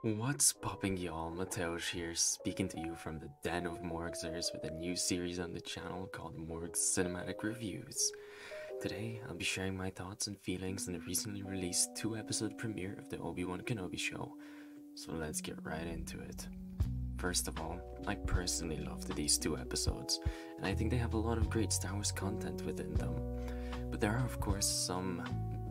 What's popping, y'all? Mateusz here, speaking to you from the den of M0RGZ with a new series on the channel called M0RG Cinematic Reviews. Today, I'll be sharing my thoughts and feelings on the recently released 2-episode premiere of the Obi-Wan Kenobi show. So let's get right into it. First of all, I personally loved these 2 episodes, and I think they have a lot of great Star Wars content within them. But there are, of course, some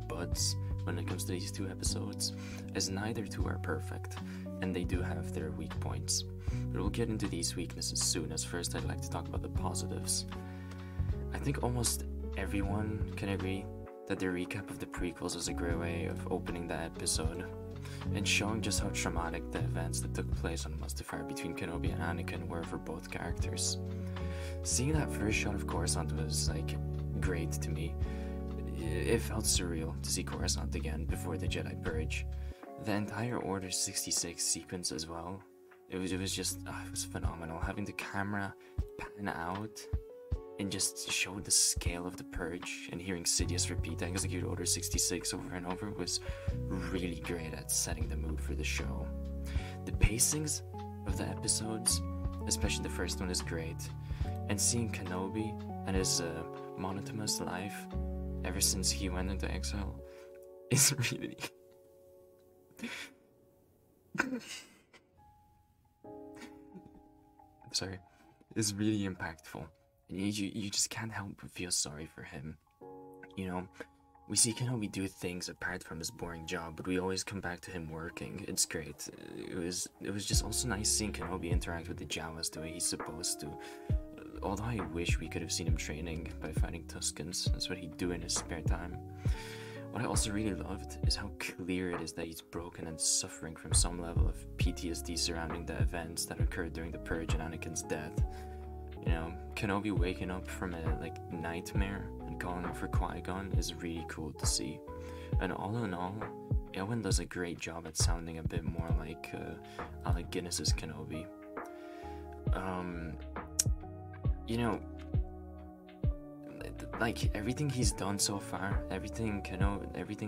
buts when it comes to these 2 episodes, as neither 2 are perfect, and they do have their weak points. But we'll get into these weaknesses soon, as first I'd like to talk about the positives. I think almost everyone can agree that the recap of the prequels was a great way of opening the episode, and showing just how traumatic the events that took place on Mustafar between Kenobi and Anakin were for both characters. Seeing that first shot of Coruscant was, great to me. It felt surreal to see Coruscant again before the Jedi Purge. The entire Order 66 sequence as well. It was phenomenal. Having the camera pan out and just show the scale of the Purge, and hearing Sidious repeat "Execute Order 66" over and over was really great at setting the mood for the show. The pacings of the episodes, especially the first one, is great. And seeing Kenobi and his monotonous life ever since he went into exile is really sorry, is really impactful, and you just can't help but feel sorry for him. You know, we see Kenobi do things apart from his boring job, but we always come back to him working. It's great. It was just also nice seeing Kenobi interact with the Jawas the way he's supposed to. Although I wish we could have seen him training by fighting Tuskens. That's what he'd do in his spare time. What I also really loved is how clear it is that he's broken and suffering from some level of PTSD surrounding the events that occurred during the Purge and Anakin's death. You know, Kenobi waking up from a nightmare and calling out for Qui-Gon is really cool to see. And all in all, Eowyn does a great job at sounding a bit more like Alec Guinness's Kenobi. You know, everything he's done so far, everything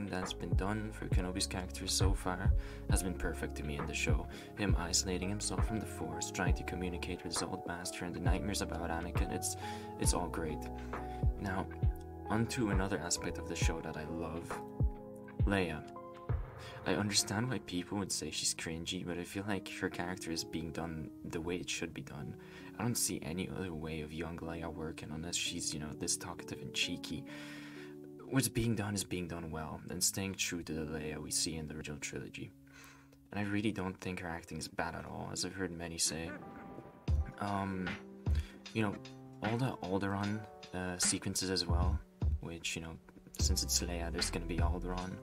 that's been done for Kenobi's character so far has been perfect to me in the show. Him isolating himself from the Force, trying to communicate with his old master, and the nightmares about Anakin, it's all great. Now, onto another aspect of the show that I love, Leia. I understand why people would say she's cringy, but I feel like her character is being done the way it should be done. I don't see any other way of young Leia working unless she's, this talkative and cheeky. What's being done is being done well, and staying true to the Leia we see in the original trilogy. And I really don't think her acting is bad at all, as I've heard many say. All the Alderaan sequences as well, which, since it's Leia, there's gonna be Alderaan.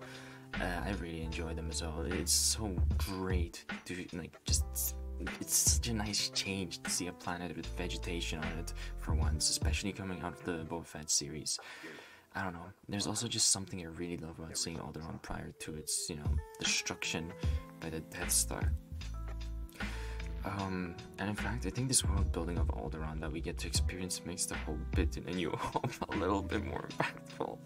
I really enjoy them as well. It's so great to, it's such a nice change to see a planet with vegetation on it for once, especially coming out of the Boba Fett series. I don't know, there's also just something I really love about seeing Alderaan prior to its, destruction by the Death Star. And in fact, I think this world building of Alderaan that we get to experience makes the whole bit in A New Hope a little bit more impactful.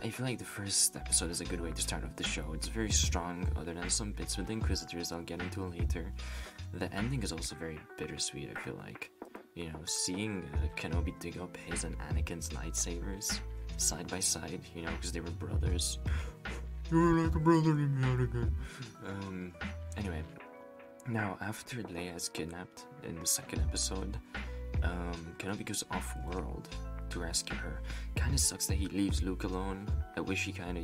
I feel like the first episode is a good way to start off the show. It's very strong, other than some bits with the Inquisitors I'll get into later. The ending is also very bittersweet, I feel like. Seeing Kenobi dig up his and Anakin's lightsabers side by side, because they were brothers. You're like a brother to me, Anakin. Anyway, now after Leia is kidnapped in the second episode, Kenobi goes off-world to rescue her. Kinda sucks that he leaves Luke alone. I wish he kinda,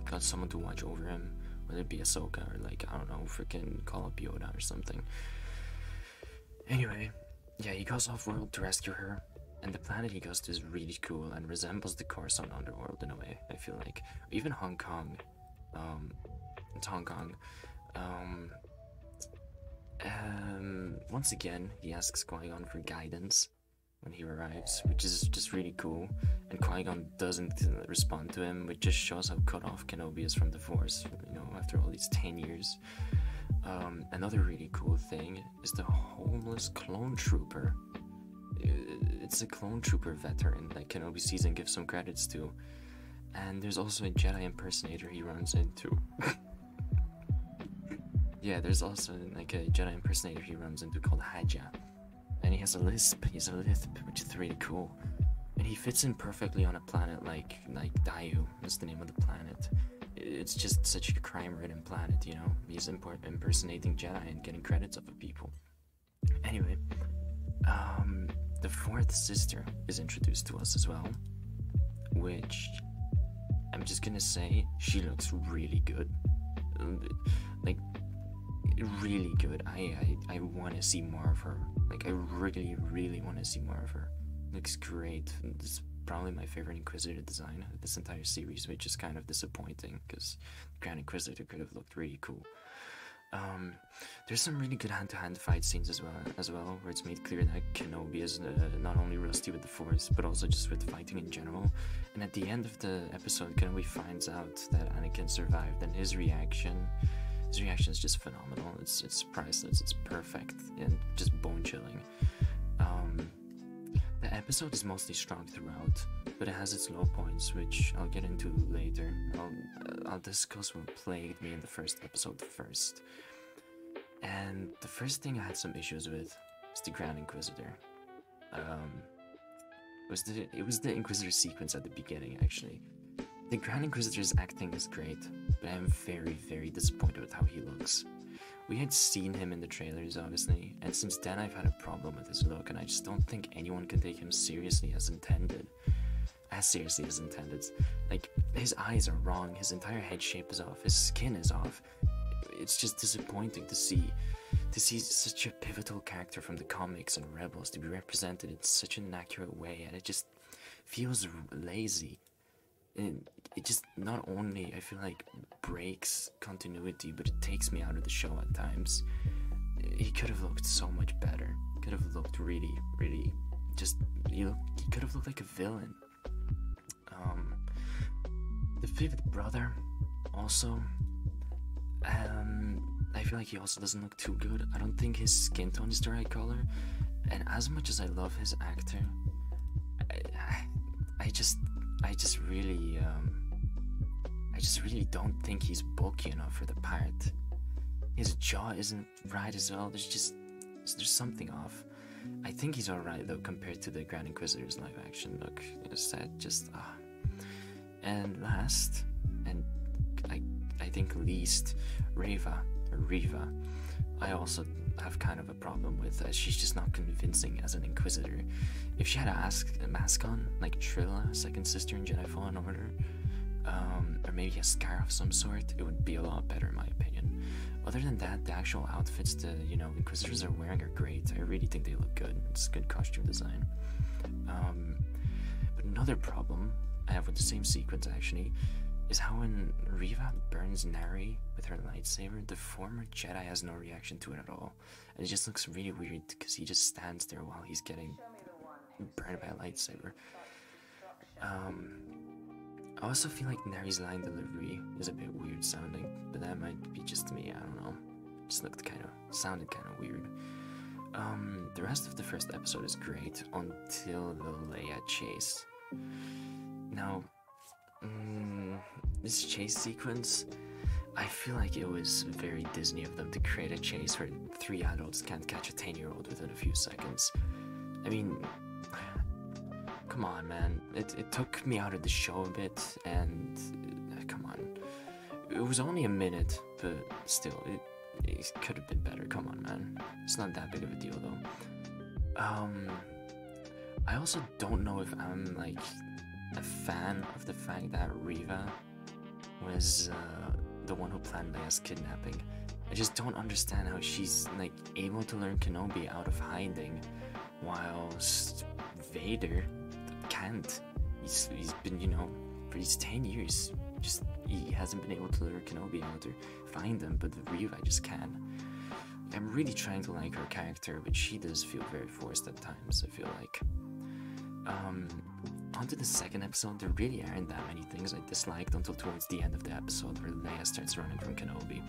got someone to watch over him, whether it be Ahsoka or freaking call up Yoda or something. Anyway, yeah, he goes off-world to rescue her, and the planet he goes to is really cool and resembles the Coruscant underworld in a way, I feel like. Even Hong Kong. It's Hong Kong. Once again, he asks Qui-Gon for guidance when he arrives, which is just really cool, and Qui-Gon doesn't respond to him, which just shows how cut off Kenobi is from the Force, after all these 10 years. Another really cool thing is the homeless clone trooper. It's a clone trooper veteran that Kenobi sees and gives some credits to, And there's also a Jedi impersonator he runs into. Yeah, there's also like a Jedi impersonator he runs into called Haja. And he has a lisp, which is really cool. And he fits in perfectly on a planet like Dayu is the name of the planet. It's just such a crime-ridden planet, you know? He's impersonating Jedi and getting credits off of people. Anyway, the fourth sister is introduced to us as well, which I'm just gonna say she looks really good, like really good. I want to see more of her. Like I really want to see more of her. Looks great. This is probably my favorite Inquisitor design of this entire series, which is kind of disappointing because Grand Inquisitor could have looked really cool. There's some really good hand-to-hand fight scenes as well, where it's made clear that Kenobi is not only rusty with the Force, but also just with fighting in general. And at the end of the episode, Kenobi finds out that Anakin survived, and his reaction is just phenomenal. It's priceless. It's perfect and just bone-chilling. The episode is mostly strong throughout, but it has its low points, which I'll get into later. I'll discuss what plagued me in the first episode first. And the first thing I had some issues with was the Grand Inquisitor. It was the Inquisitor sequence at the beginning, actually. The Grand Inquisitor's acting is great, but I'm very disappointed with how he looks. We had seen him in the trailers, obviously, and since then I've had a problem with his look, and I just don't think anyone can take him seriously as intended. As seriously as intended. Like, his eyes are wrong, his entire head shape is off, his skin is off. It's just disappointing to see such a pivotal character from the comics and Rebels to be represented in such an inaccurate way, and it just feels lazy. And it just not only, I feel like, breaks continuity, but it takes me out of the show at times. He could have looked so much better. Could have looked really just, he could have looked like a villain. The fifth brother, also, I feel like he also doesn't look too good. I don't think his skin tone is the right color, and as much as I love his actor, I just really don't think he's bulky enough for the part. His jaw isn't right as well. There's something off. I think he's alright though compared to the Grand Inquisitor's live action look. It's that just And last, and I think least, Reva. I also have kind of a problem with. She's just not convincing as an Inquisitor. If she had a mask on, like Trilla, second sister in Jedi Fallen Order, or maybe a scar of some sort, it would be a lot better in my opinion. Other than that, the actual outfits the Inquisitors are wearing are great. I really think they look good. It's good costume design. But another problem I have with the same sequence actually is how when Reva burns Nari with her lightsaber, the former Jedi has no reaction to it at all. And it just looks really weird because he just stands there while he's getting burned by a lightsaber. I also feel like Nari's line delivery is a bit weird sounding, but that might be just me, I don't know. Just sounded kind of weird. The rest of the first episode is great until the Leia chase. Now, this chase sequence, I feel like it was very Disney of them to create a chase where 3 adults can't catch a 10-year-old within a few seconds. I mean, come on, man. It took me out of the show a bit, and come on. It was only a minute, but still, it could have been better. Come on, man. It's not that big of a deal, though. I also don't know if I'm, like, a fan of the fact that Reva was the one who planned Leia's kidnapping. I just don't understand how she's like able to learn Kenobi out of hiding, whilst Vader can't. He's been, for these 10 years, he hasn't been able to learn Kenobi out or find them, but Reva just can. I'm really trying to like her character, but she does feel very forced at times, I feel like. Onto the second episode, there really aren't that many things I disliked until towards the end of the episode where Leia starts running from Kenobi.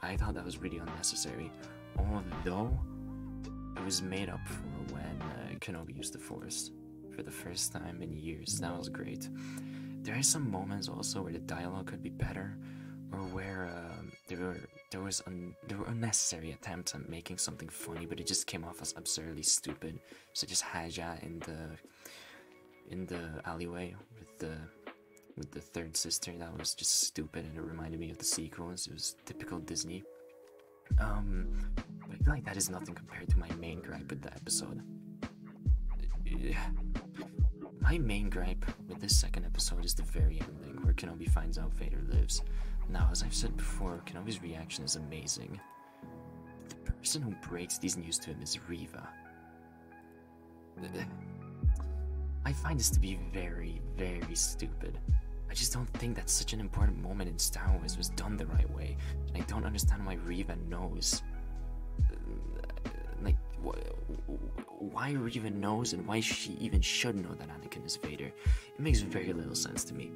I thought that was really unnecessary, although it was made up for when Kenobi used the Force for the first time in years. That was great. there are some moments also where the dialogue could be better, or where there were unnecessary attempts at making something funny, but it just came off as absurdly stupid, such as Haja in the alleyway with the third sister. That was just stupid, and it reminded me of the sequels. It was typical Disney. But I feel like that is nothing compared to my main gripe with the episode. My main gripe with this second episode is the very ending, where Kenobi finds out Vader lives. Now, as I've said before, Kenobi's reaction is amazing. The person who breaks these news to him is Reva. I find this to be very, very stupid. I just don't think that such an important moment in Star Wars was done the right way, and I don't understand why Reva knows. Like, why Reva knows and why she even should know that Anakin is Vader. It makes very little sense to me.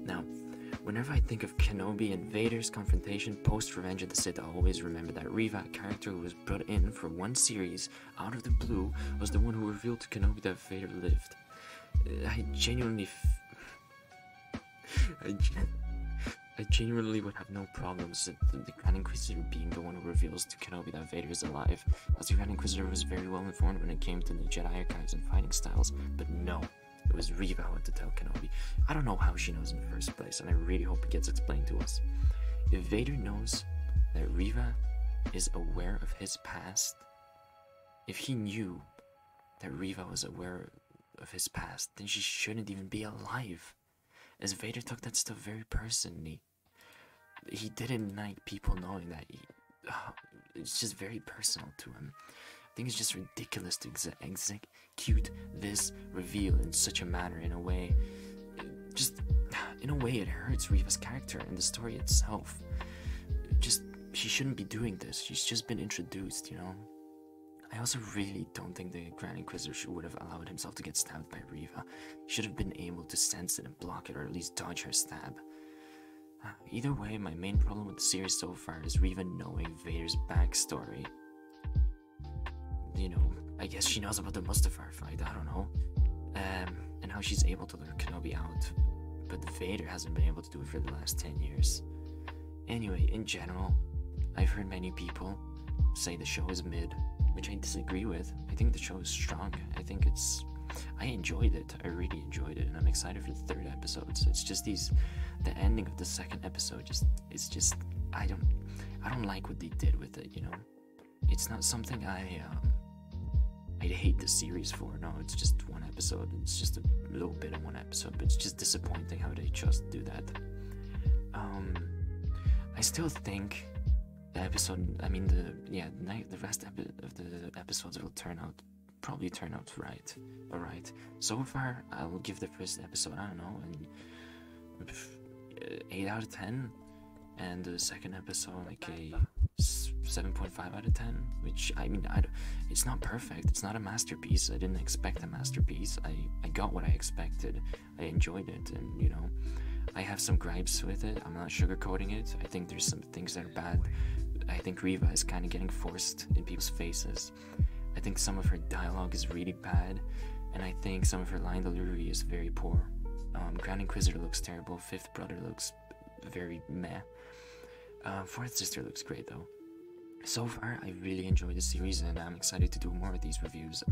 Now, whenever I think of Kenobi and Vader's confrontation post-Revenge of the Sith, I always remember that Reva, a character who was brought in for one series out of the blue, was the one who revealed to Kenobi that Vader lived. I genuinely would have no problems with the Grand Inquisitor being the one who reveals to Kenobi that Vader is alive, as the Grand Inquisitor was very well informed when it came to the Jedi archives and fighting styles, but no, it was Reva who had to tell Kenobi. I don't know how she knows in the first place, and I really hope it gets explained to us. If Vader knows that Reva is aware of his past, if he knew that Reva was aware of his past, then she shouldn't even be alive, as Vader took that stuff very personally. He didn't like people knowing that. It's just very personal to him. I think it's just ridiculous to execute this reveal in such a manner, in a way. In a way, it hurts Reva's character and the story itself. She shouldn't be doing this. She's just been introduced, you know? I also really don't think the Grand Inquisitor would have allowed himself to get stabbed by Reva. He should have been able to sense it and block it, or at least dodge her stab. Either way, my main problem with the series so far is Reva knowing Vader's backstory. You know, I guess she knows about the Mustafar fight, I don't know. And how she's able to lure Kenobi out. But Vader hasn't been able to do it for the last 10 years. Anyway, in general, I've heard many people say the show is mid, which I disagree with. I think the show is strong. I enjoyed it. I really enjoyed it, and I'm excited for the third episode. So it's just the ending of the second episode. I don't like what they did with it. You know, it's not something I'd hate the series for. No, it's just one episode. It's just a little bit of one episode, but it's just disappointing how they just do that. I still think the episode, the rest of the episodes will probably turn out right. Alright, so far I'll give the first episode, I don't know, an 8 out of 10, and the second episode like a 7.5 out of 10, which, it's not perfect, it's not a masterpiece. I didn't expect a masterpiece. I got what I expected. I enjoyed it, and, you know, I have some gripes with it. I'm not sugarcoating it. I think there's some things that are bad. I think Reva is kind of getting forced in people's faces. I think some of her dialogue is really bad, and I think some of her line delivery is very poor. Grand Inquisitor looks terrible. Fifth Brother looks very meh. Fourth Sister looks great though. So far, I really enjoyed the series, and I'm excited to do more of these reviews.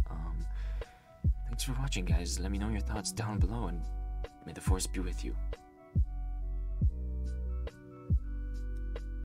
Thanks for watching, guys. Let me know your thoughts down below, and may the Force be with you.